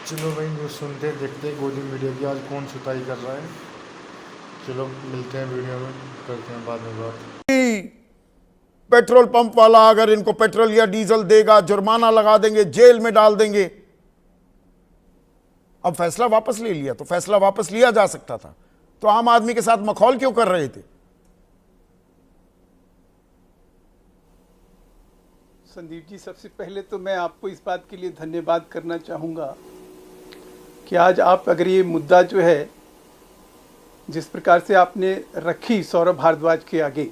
चलो भाई न्यूज़ सुनते हैं, देखते हैं गोदी मीडिया की आज कौन सुताई कर रहा है। चलो मिलते हैं वीडियो में, करते हैं बाद में बात। पेट्रोल पंप वाला अगर इनको पेट्रोल या डीजल देगा, जुर्माना लगा देंगे, जेल में डाल देंगे। अब फैसला वापस ले लिया, तो फैसला वापस लिया जा सकता था, तो आम आदमी के साथ मखौल क्यों कर रहे थे? संदीप जी, सबसे पहले तो मैं आपको इस बात के लिए धन्यवाद करना चाहूँगा कि आज आप अगर ये मुद्दा जो है जिस प्रकार से आपने रखी सौरभ भारद्वाज के आगे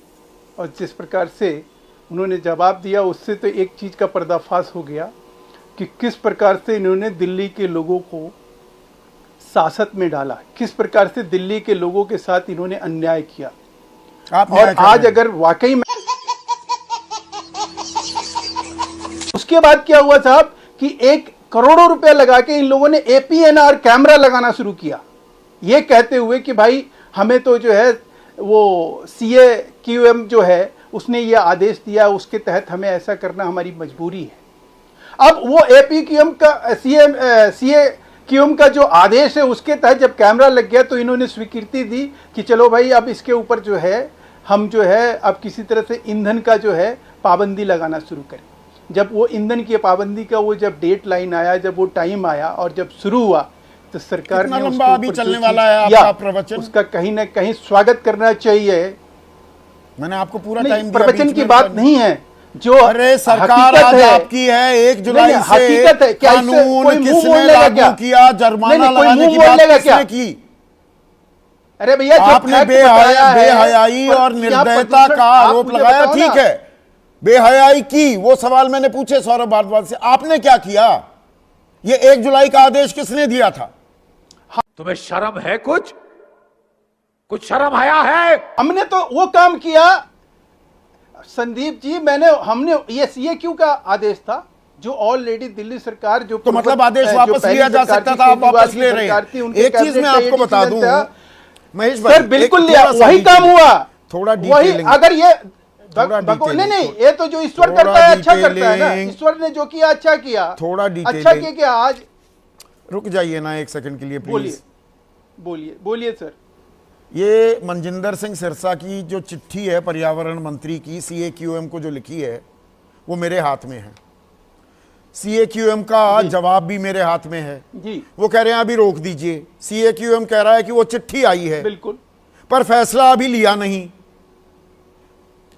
और जिस प्रकार से उन्होंने जवाब दिया, उससे तो एक चीज़ का पर्दाफाश हो गया कि किस प्रकार से इन्होंने दिल्ली के लोगों को सासत में डाला, किस प्रकार से दिल्ली के लोगों के साथ इन्होंने अन्याय किया। और आज अगर वाकई में उसके बाद क्या हुआ साहब कि 1 करोड़ रुपया लगा के इन लोगों ने APNR कैमरा लगाना शुरू किया, ये कहते हुए कि भाई हमें तो जो है वो CAQM जो है उसने ये आदेश दिया, उसके तहत हमें ऐसा करना हमारी मजबूरी है। अब वो APQM का CAQM का जो आदेश है उसके तहत जब कैमरा लग गया तो इन्होंने स्वीकृति दी कि चलो भाई अब इसके ऊपर जो है हम जो है अब किसी तरह से ईंधन का जो है पाबंदी लगाना शुरू करें। जब वो ईंधन की पाबंदी का वो जब डेट लाइन आया, जब वो टाइम आया और जब शुरू हुआ तो सरकार ने लंबा अभी चलने वाला है आपका प्रवचन, उसका कहीं ना कहीं स्वागत करना चाहिए। मैंने आपको पूरा टाइम दिया, प्रवचन की बात नहीं है जो अरे सरकार आज आपकी है 1 जुलाई से हकीकत है। क्या कानून किसने लागू किया, जुर्माना लगाने की बात किसने की? अरे भैया आपने बेहयाई और निर्दयता का आरोप लगाया, ठीक है, बेहयाई की, वो सवाल मैंने पूछे सौरभ भारद्वाज से, आपने क्या किया? ये 1 जुलाई का आदेश किसने दिया था? तुम्हें शर्म है? कुछ शर्म आया है? हमने तो वो काम किया संदीप जी, हमने ये क्यों का आदेश था जो ऑलरेडी दिल्ली सरकार जो तो मतलब आदेश वापस लिया जा सकता था, आप वापस ले रहे हैं। एक चीज मैं आपको बता दूं महेश भाई, सर बिल्कुल लिया, वही काम हुआ, थोड़ा वही अगर ये नहीं, ये तो जो ईश्वर करता है अच्छा करता है ना, ईश्वर ने जो किया अच्छा किया, थोड़ा अच्छा किया। क्या आज रुक जाइए ना 1 सेकंड के लिए प्लीज। बोलिए सर। ये मनजिंदर सिंह सिरसा की जो चिट्ठी है पर्यावरण मंत्री की CAQM को जो लिखी है वो मेरे हाथ में है, CAQM का जवाब भी मेरे हाथ में है जी। वो कह रहे हैं अभी रोक दीजिए, CAQM कह रहा है कि वो चिट्ठी आई है बिल्कुल, पर फैसला अभी लिया नहीं।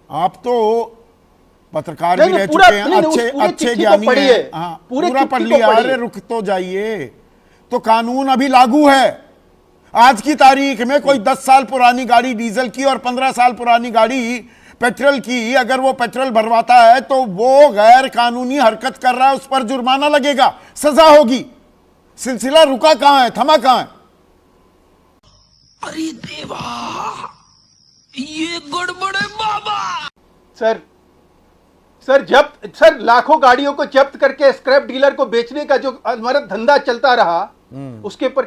आप तो पत्रकार भी रह चुके हैं, अच्छे ज्ञानी हैं, पूरा पढ़ लिया। अरे रुक तो जाइए, तो कानून अभी लागू है। आज की तारीख में कोई 10 साल पुरानी गाड़ी डीजल की और 15 साल पुरानी गाड़ी पेट्रोल की अगर वो पेट्रोल भरवाता है तो वो गैर कानूनी हरकत कर रहा है, उस पर जुर्माना लगेगा, सजा होगी। सिलसिला रुका कहां है, थमा कहां है? अरे देवा, ये गड़बड़ है बाबा। सर लाखों गाड़ियों को जब्त करके स्क्रैप डीलर को बेचने का जो हमारा धंधा चलता रहा उसके पर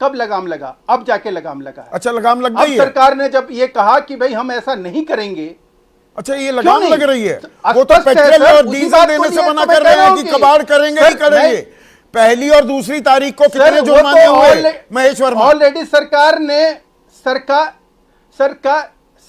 कब लगाम लगा? अब जाके लगाम लगा है। अच्छा, लगाम लग गई है। सरकार ने जब ये कहा कि भाई हम ऐसा नहीं करेंगे। अच्छा, ये लगाम लग रही है। वो तो पेट्रोल और डीजल देने से मना कर रहे हैं कि कबाड़ करेंगे ही करेंगे। पहली और दूसरी तारीख को कितने जुर्माने हुए महेश वर्मा? ऑलरेडी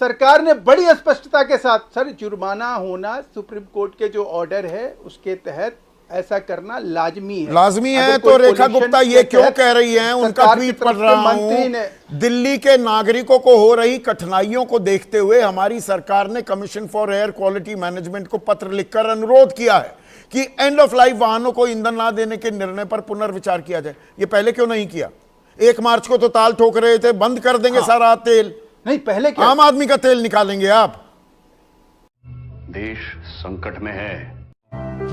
सरकार ने बड़ी स्पष्टता के साथ सर जुर्माना होना, सुप्रीम कोर्ट के जो ऑर्डर है उसके तहत ऐसा करना लाजमी है। तो रेखा गुप्ता ये क्यों कह रही हैं? उनका ट्वीट पढ़ रहा हूं, दिल्ली के नागरिकों को हो रही कठिनाइयों को देखते हुए हमारी सरकार ने commission for air quality management को पत्र लिखकर अनुरोध किया है कि एंड ऑफ लाइफ वाहनों को ईंधन ना देने के निर्णय पर पुनर्विचार किया जाए। ये पहले क्यों नहीं किया? 1 मार्च को तो ताल ठोक रहे थे, बंद कर देंगे सारा तेल। नहीं, पहले क्या? आम आदमी का तेल निकालेंगे आप। देश संकट में है,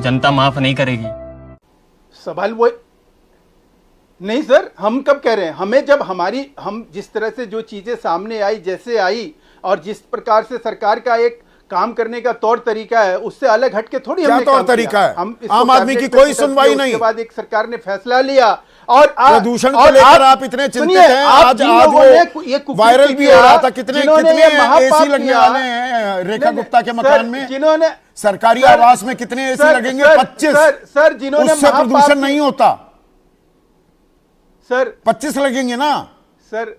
जनता माफ नहीं करेगी। सवाल वो नहीं सर, हम कब कह रहे हैं? हमें जब हम जिस तरह से जो चीजें सामने आई, जैसे आई और जिस प्रकार से सरकार का एक काम करने का तौर तरीका है उससे अलग हटके थोड़ी हमने तौर तरीका है। आम आदमी की कोई सुनवाई नहीं। उसके बाद एक सरकार ने फैसला लिया और प्रदूषण को लेकर आप इतने चिंतित हैं। आज वो वायरल भी हो रहा था, कितने एसी लगने वाले हैं रेखा गुप्ता के मकान में, जिन्होंने सरकारी आवास में कितने एसी लगेंगे? 25। सर जिन्होंने उससे प्रदूषण नहीं होता। सर 25 लगेंगे ना सर,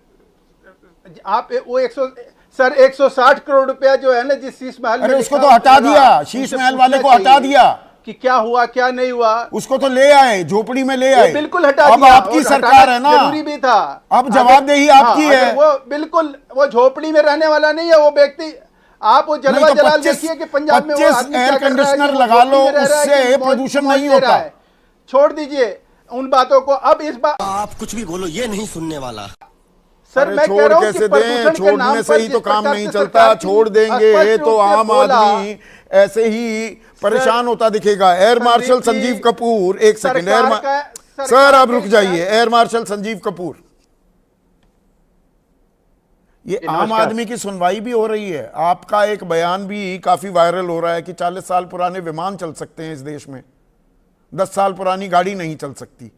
आप वो 160 करोड़ रुपया जो है ना, जिस शीश महल में अरे उसको लिखा तो हटा लगा, दिया, शीश उनसे महल वाले को पूछना हटा चाहिए दिया कि क्या हुआ क्या नहीं हुआ। उसको तो ले आए, झोपड़ी में ले आए, बिल्कुल हटा अब दिया, आपकी और सरकार है ना, जरूरी भी था। अब जवाबदेही आपकी हाँ, है। वो बिल्कुल वो झोपड़ी में रहने वाला नहीं है वो व्यक्ति। आप वो जलवा नहीं तो जलाल 25 देखिए कि पंजाब में वो 25 आदमी एयर क्या कर रहा है, कंडीशनर कि वो लगा लो, झोपड़ी में रह रहा है उससे कि मौज- प्रदूषण मौज नहीं ले रहा होता। है। छोड़ दीजिए उन बातों को। अब इस बात आप कुछ भी बोलो, ये नहीं सुनने वाला। सर अरे मैं कह छोड़ रहा हूं कैसे कि दें, प्रदूषण के नाम छोड़ने से पर ही जिस तो काम प्रकार नहीं से चलता, सरकार की छोड़ देंगे स्पष्ट तो रूप से आम बोला, आदमी ऐसे ही परेशान होता दिखेगा। एयर मार्शल संदीप जी, संजीव कपूर, एक सेकंड, सरकार सर आप के रुक जाइए। क्या- एयर मार्शल संजीव कपूर, ये आम आदमी की सुनवाई भी हो रही है, आपका एक बयान भी काफी वायरल हो रहा है कि 40 साल पुराने विमान चल सकते हैं इस देश में, 10 साल पुरानी गाड़ी नहीं चल सकती।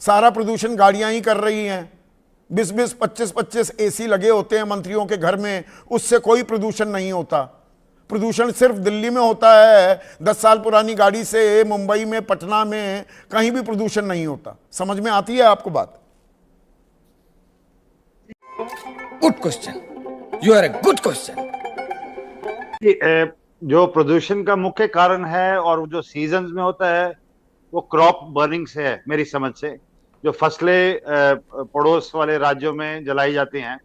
सारा प्रदूषण गाड़ियां ही कर रही हैं। 20-20, 25-25 एसी लगे होते हैं मंत्रियों के घर में, उससे कोई प्रदूषण नहीं होता। प्रदूषण सिर्फ दिल्ली में होता है। 10 साल पुरानी गाड़ी से मुंबई में, पटना में कहीं भी प्रदूषण नहीं होता। समझ में आती है आपको बात? Good question, you are a good question. जो प्रदूषण का मुख्य कारण है और जो सीजन्स में होता है वो क्रॉप बर्निंग से है मेरी समझ से। जो फसलें पड़ोस वाले राज्यों में जलाई जाती हैं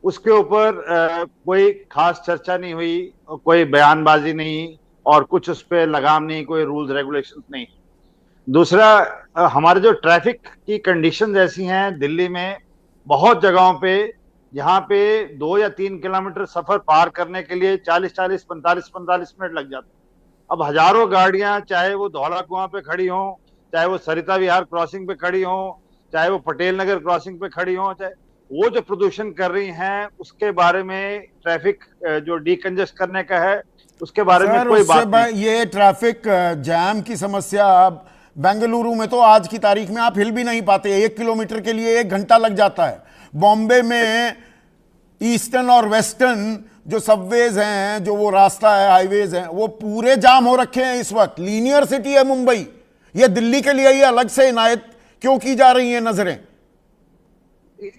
उसके ऊपर कोई खास चर्चा नहीं हुई, कोई बयानबाजी नहीं और कुछ उस पर लगाम नहीं, कोई रूल्स रेगुलेशंस नहीं। दूसरा, हमारे जो ट्रैफिक की कंडीशंस ऐसी हैं दिल्ली में, बहुत जगहों पे जहाँ पे 2 या 3 किलोमीटर सफर पार करने के लिए 40-40, 45-45 मिनट लग जाते हैं। अब हजारों गाड़ियां, चाहे वो धौला कुआं पे खड़ी हों, चाहे वो सरिता विहार क्रॉसिंग पे खड़ी हों, चाहे वो पटेल नगर क्रॉसिंग पे खड़ी हों, चाहे वो जो प्रदूषण कर रही हैं उसके बारे में, ट्रैफिक जो डीकंजेस्ट करने का है उसके बारे में कोई बात नहीं। ये ट्रैफिक जैम की समस्या बेंगलुरु में तो आज की तारीख में आप हिल भी नहीं पाते, 1 किलोमीटर के लिए 1 घंटा लग जाता है। बॉम्बे में ईस्टर्न और वेस्टर्न जो सबवेज हैं, जो वो रास्ता है, हाईवेज हैं, वो पूरे जाम हो रखे हैं इस वक्त। लीनियर सिटी है मुंबई। ये दिल्ली के लिए ये अलग से इनायत क्यों की जा रही हैं नजरें?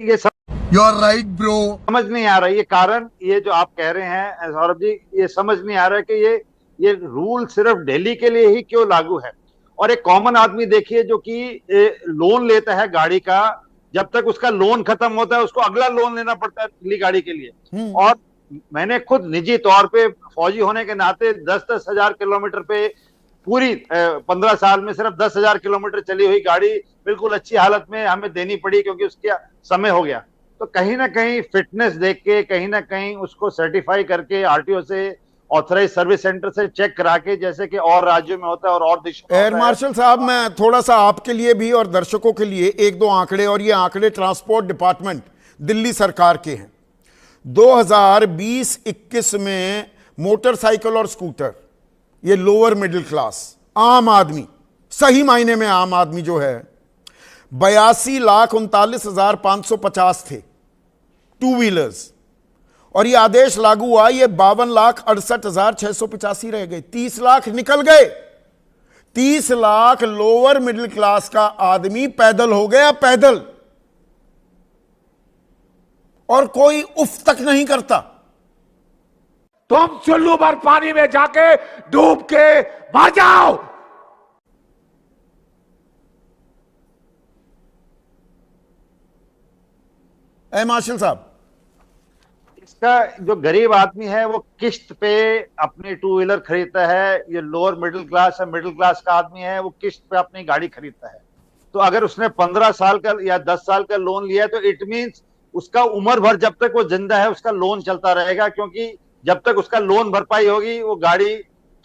ये यू आर राइट ब्रो। समझ नहीं आ रहा ये कारण, ये जो आप कह रहे हैं सौरभ जी, ये समझ नहीं आ रहा है कि ये रूल सिर्फ दिल्ली के लिए ही क्यों लागू है। और एक कॉमन आदमी देखिए जो कि लोन लेता है गाड़ी का, जब तक उसका लोन खत्म होता है उसको अगला लोन लेना पड़ता है अगली गाड़ी के लिए। और मैंने खुद निजी तौर पे फौजी होने के नाते 10-10 हजार किलोमीटर पे पूरी 15 साल में सिर्फ 10,000 किलोमीटर चली हुई गाड़ी बिल्कुल अच्छी हालत में हमें देनी पड़ी क्योंकि उसका समय हो गया। तो कहीं ना कहीं फिटनेस देख के, कहीं ना कहीं उसको सर्टिफाई करके आरटीओ से, ऑथराइज सर्विस सेंटर से चेक करा के, जैसे कि और राज्यों में होता है और देशों में। एयर मार्शल साहब, मैं थोड़ा सा आपके लिए भी और दर्शकों के लिए 1-2 आंकड़े, और ये आंकड़े ट्रांसपोर्ट डिपार्टमेंट दिल्ली सरकार के हैं। 2020-21 में मोटरसाइकिल और स्कूटर, ये लोअर मिडिल क्लास आम आदमी, सही मायने में आम आदमी जो है, 82,39,550 थे टू व्हीलर्स, और ये आदेश लागू हुआ, ये 52,68,685 रह गए। 30 लाख निकल गए। 30 लाख लोअर मिडिल क्लास का आदमी पैदल हो गया, पैदल, और कोई उफ तक नहीं करता। तुम चुल्लू भर पानी में जाके डूब के मर जाओ। ए मार्शल साहब, इसका जो गरीब आदमी है वो किस्त पे अपनी टू व्हीलर खरीदता है। ये लोअर मिडिल क्लास है, मिडिल क्लास का आदमी है, वो किस्त पे अपनी गाड़ी खरीदता है। तो अगर उसने 15 साल का या 10 साल का लोन लिया है तो इट मीन्स उसका उम्र भर जब तक वो जिंदा है उसका लोन चलता रहेगा, क्योंकि जब तक उसका लोन भरपाई होगी वो गाड़ी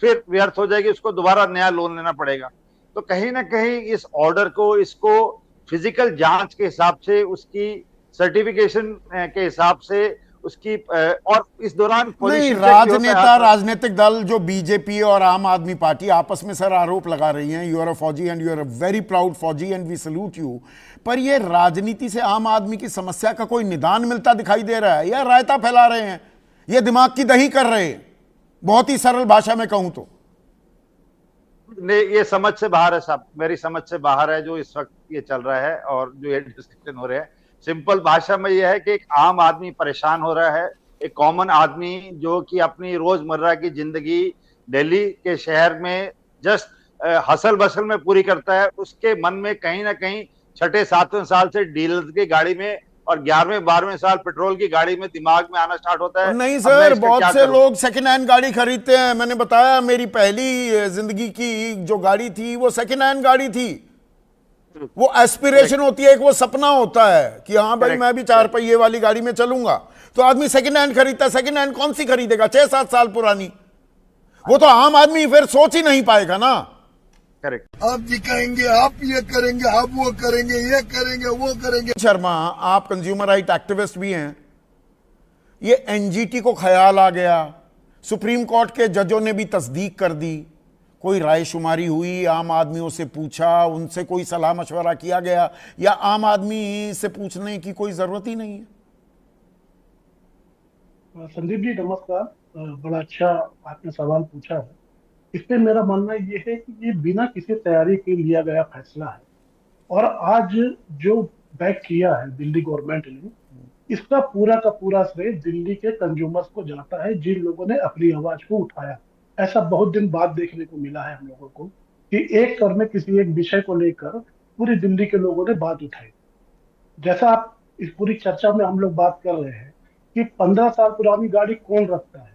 फिर व्यर्थ हो जाएगी, उसको दोबारा नया लोन लेना पड़ेगा। तो कहीं ना कहीं इस ऑर्डर को, इसको फिजिकल जांच के हिसाब से, उसकी सर्टिफिकेशन के हिसाब से, उसकी और इस दौरान नहीं, राजनेता, राजनीतिक दल जो बीजेपी और आम आदमी पार्टी आपस में सर आरोप लगा रही हैं, यू आर अ फौजी and you are a very proud फौजी एंड वी सल्यूट यू, पर ये राजनीति से आम आदमी की समस्या का कोई निदान मिलता दिखाई दे रहा है या रायता फैला रहे हैं? ये दिमाग की दही कर रहे हैं, बहुत ही सरल भाषा में कहूं तो। ये समझ से बाहर है साहब, मेरी समझ से बाहर है जो इस वक्त ये चल रहा है और जो ये डिस्कशन हो रहे हैं, सिंपल भाषा में ये है कि एक आम आदमी परेशान हो रहा है, एक कॉमन आदमी जो कि अपनी रोजमर्रा की जिंदगी दिल्ली के शहर में जस्ट हसल बसल में पूरी करता है, उसके मन में कहीं ना कहीं 6-7वें साल से डीलर की गाड़ी में और 11वें-12वें साल पेट्रोल की गाड़ी में दिमाग में आना स्टार्ट होता है। नहीं सर, बहुत से लोग सेकंड हैंड गाड़ी खरीदते हैं। मैंने बताया मेरी पहली जिंदगी की जो गाड़ी थी वो सेकंड हैंड गाड़ी थी। वो एस्पिरेशन होती है, एक वो सपना होता है कि हाँ भाई मैं भी 4 पहिए वाली गाड़ी में चलूंगा। तो आदमी सेकंड हैंड खरीदता है। सेकंड हैंड कौन सी खरीदेगा 6-7 साल पुरानी? वो तो आम आदमी फिर सोच ही नहीं पाएगा ना। करेक्ट। आप दिखाएंगे, आप ये करेंगे, आप वो करेंगे, ये करेंगे, वो करेंगे। शर्मा, आप कंज्यूमर राइट एक्टिविस्ट भी हैं। ये एनजीटी को ख्याल आ गया, सुप्रीम कोर्ट के जजों ने भी तस्दीक कर दी, कोई राय शुमारी हुई, आम आदमियों से पूछा, उनसे कोई सलाह मशवरा किया गया, या आम आदमी से पूछने की कोई जरूरत ही नहीं है? संदीप जी नमस्कार, बड़ा अच्छा आपने सवाल पूछा है। इस पे मेरा मानना ये है कि ये बिना किसी तैयारी के लिया गया फैसला है, और आज जो बैक किया है दिल्ली गवर्नमेंट ने, इसका पूरा का पूरा श्रेय दिल्ली के कंज्यूमर्स को जाता है, जिन लोगों ने अपनी आवाज को उठाया। ऐसा बहुत दिन बाद देखने को मिला है हम लोगों को कि एक कर में किसी एक विषय को लेकर पूरी दिल्ली के लोगों ने बात उठाई। जैसा आप इस पूरी चर्चा में हम लोग बात कर रहे हैं कि 15 साल पुरानी गाड़ी कौन रखता है?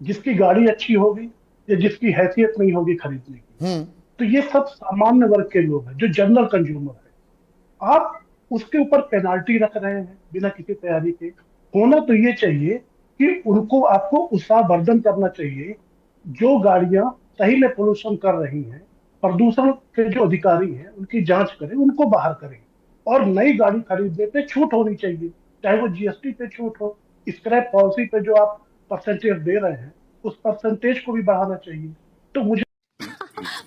जिसकी गाड़ी अच्छी होगी या जिसकी हैसियत नहीं होगी खरीदने की। तो ये सब सामान्य वर्ग के लोग हैं जो जनरल कंज्यूमर है। आप उसके ऊपर पेनाल्टी रख रहे हैं बिना किसी तैयारी के। होना तो ये चाहिए कि उनको आपको उत्साहवर्धन करना चाहिए। जो गाड़ियां सही में पोल्यूशन कर रही हैं, प्रदूषण के जो अधिकारी हैं उनकी जांच करें, उनको बाहर करें, और नई गाड़ी खरीदने पे छूट होनी चाहिए, चाहे वो जीएसटी पे छूट हो, स्क्रैप पॉलिसी पे जो आप परसेंटेज दे रहे हैं उस परसेंटेज को भी बढ़ाना चाहिए। तो मुझे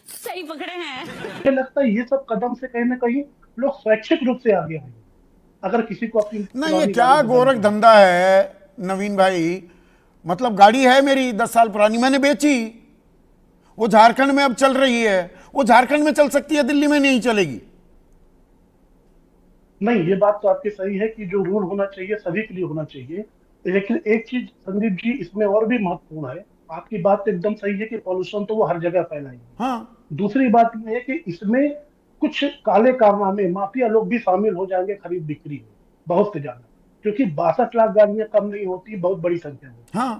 सही पकड़े हैं। मुझे लगता है ये सब कदम से कहीं ना कहीं लोग स्वैच्छिक रूप से आगे आएंगे। अगर किसी को अपनी नहीं, ये क्या गोरख धंधा है नवीन भाई? मतलब गाड़ी है मेरी 10 साल पुरानी, मैंने बेची, वो झारखंड में अब चल रही है। वो झारखंड में चल सकती है, दिल्ली में नहीं चलेगी। नहीं, ये बात तो आपकी सही है कि जो रूल होना चाहिए सभी के लिए होना चाहिए। लेकिन एक चीज संदीप जी इसमें और भी महत्वपूर्ण है। आपकी बात एकदम सही है कि पॉल्यूशन तो वो हर जगह फैलाएंगे। हाँ। दूसरी बात यह है कि इसमें कुछ काले कारनामे, माफिया लोग भी शामिल हो जाएंगे खरीद बिक्री में, बहुत से ज्यादा, क्योंकि 62 लाख गाड़ियां कम नहीं होती, बहुत बड़ी संख्या में। हाँ,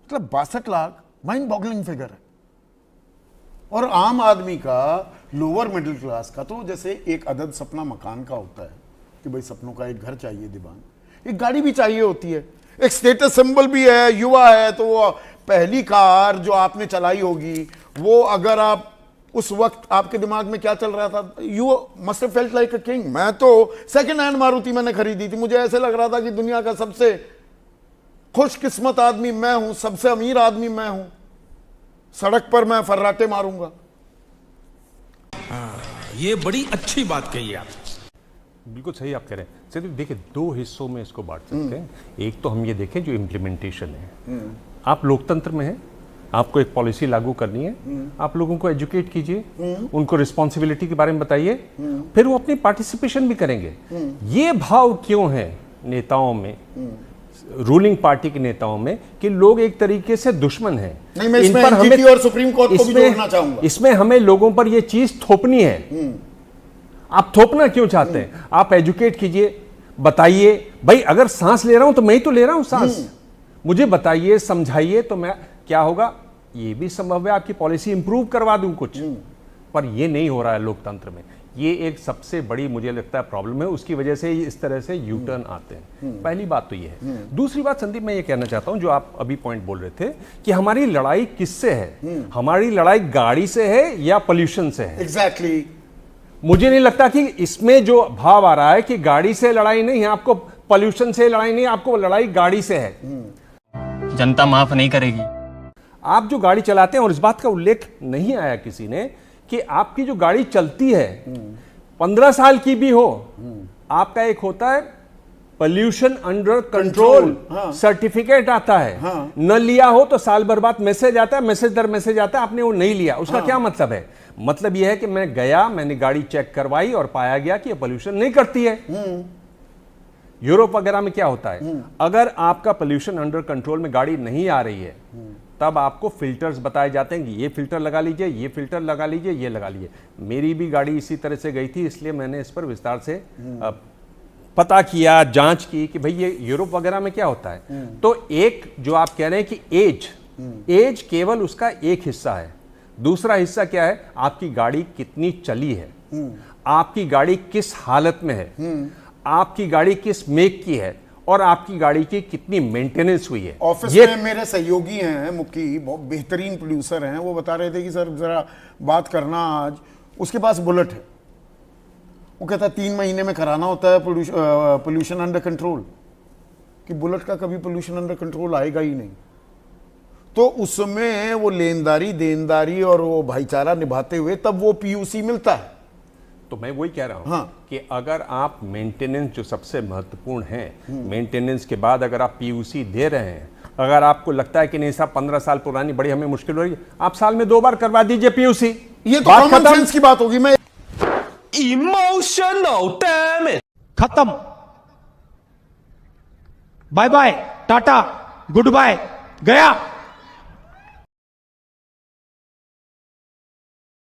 मतलब 62 लाख माइंड बॉगलिंग फिगर है। और आम आदमी का, लोअर मिडिल क्लास का तो जैसे एक अदद सपना मकान का होता है कि भाई सपनों का एक घर चाहिए, दीवान, एक गाड़ी भी चाहिए होती है, एक स्टेटस सिंबल भी है। युवा है तो वो पहली कार जो आपने चलाई होगी, वो अगर आप उस वक्त आपके दिमाग में क्या चल रहा था? You must have felt like a king. मैं तो सेकंड हैंड मारुति मैंने खरीदी थी, मुझे ऐसे लग रहा था कि दुनिया का सबसे खुशकिस्मत आदमी मैं हूं, सबसे अमीर आदमी मैं हूं, सड़क पर मैं फर्राटे मारूंगा। ये बड़ी अच्छी बात कही आप। बिल्कुल सही आप कह रहे हैं। सिर्फ देखिए, 2 हिस्सों में इसको बांट सकते हैं। एक तो हम ये देखें जो इम्प्लीमेंटेशन है। आप लोकतंत्र में हैं, आपको एक पॉलिसी लागू करनी है, आप लोगों को एजुकेट कीजिए, उनको रिस्पॉन्सिबिलिटी के बारे में बताइए, फिर वो अपनी पार्टिसिपेशन भी करेंगे। ये भाव क्यों है नेताओं में, रूलिंग पार्टी के नेताओं में, कि लोग एक तरीके से दुश्मन हैं? नहीं, मैं इसमें एनजीटी और सुप्रीम कोर्ट को भी जोड़ना चाहूंगा। इसमें हमें लोगों पर ये चीज थोपनी है। आप थोपना क्यों चाहते हैं? आप एजुकेट कीजिए, बताइए। भाई अगर सांस ले रहा हूं तो मैं ही तो ले रहा हूं सांस, मुझे बताइए, समझाइए, तो मैं क्या होगा। ये भी संभव है आपकी पॉलिसी इंप्रूव करवा दूं कुछ, पर ये नहीं हो रहा है लोकतंत्र में। ये एक सबसे बड़ी मुझे लगता है प्रॉब्लम है, उसकी वजह से इस तरह से यू टर्न आते हैं। पहली बात तो ये है। दूसरी बात संदीप, मैं ये कहना चाहता हूं, जो आप अभी पॉइंट बोल रहे थे कि हमारी लड़ाई किससे है? हमारी लड़ाई गाड़ी से है या पोल्यूशन से है? एग्जैक्टली। मुझे नहीं लगता कि इसमें जो भाव आ रहा है कि गाड़ी से लड़ाई नहीं है, आपको पोल्यूशन से लड़ाई नहीं है, आपको लड़ाई गाड़ी से है। जनता माफ नहीं करेगी। आप जो गाड़ी चलाते हैं, और इस बात का उल्लेख नहीं आया किसी ने, कि आपकी जो गाड़ी चलती है 15 साल की भी हो, आपका एक होता है पोल्यूशन अंडर कंट्रोल सर्टिफिकेट आता है। न लिया हो तो साल भर बाद मैसेज आता है, मैसेज दर मैसेज आता है, आपने वो नहीं लिया। उसका क्या मतलब है? मतलब यह है कि मैं गया, मैंने गाड़ी चेक करवाई और पाया गया कि ये पोल्यूशन नहीं करती है। यूरोप वगैरह में क्या होता है, अगर आपका पोल्यूशन अंडर कंट्रोल में गाड़ी नहीं आ रही है तब आपको फिल्टर्स बताए जाते हैं कि ये फिल्टर लगा लीजिए, ये फिल्टर लगा लीजिए, ये लगा लीजिए। मेरी भी गाड़ी इसी तरह से गई थी, इसलिए मैंने इस पर विस्तार से पता किया, जांच की कि भाई ये यूरोप वगैरह में क्या होता है। तो एक जो आप कह रहे हैं कि एज केवल उसका एक हिस्सा है। दूसरा हिस्सा क्या है, आपकी गाड़ी कितनी चली है, आपकी गाड़ी किस हालत में है, आपकी गाड़ी किस मेक की है और आपकी गाड़ी की कितनी मेंटेनेंस हुई है। ऑफिस में मेरे सहयोगी हैं मुक्की, बहुत बेहतरीन प्रोड्यूसर हैं, वो बता रहे थे कि सर जरा बात करना आज, उसके पास बुलेट है, वो कहता है 3 महीने में कराना होता है पोल्यूशन अंडर कंट्रोल, कि बुलेट का कभी पोल्यूशन अंडर कंट्रोल आएगा ही नहीं। तो उसमें वो लेनदारी देनदारी और वो भाईचारा निभाते हुए तब वो पीयूसी मिलता है। तो मैं वही कह रहा हूं कि अगर आप मेंटेनेंस जो सबसे महत्वपूर्ण है, मेंटेनेंस के बाद अगर आप पीयूसी दे रहे हैं, अगर आपको लगता है कि नहीं साहब 15 साल पुरानी बड़ी हमें मुश्किल हो रही है, आप साल में 2 बार करवा दीजिए पीयूसी। ये तो कॉमन सेंस की बात होगी। मैं इमोशनल डैमेज। खत्म, bye bye, tata, goodbye, गया।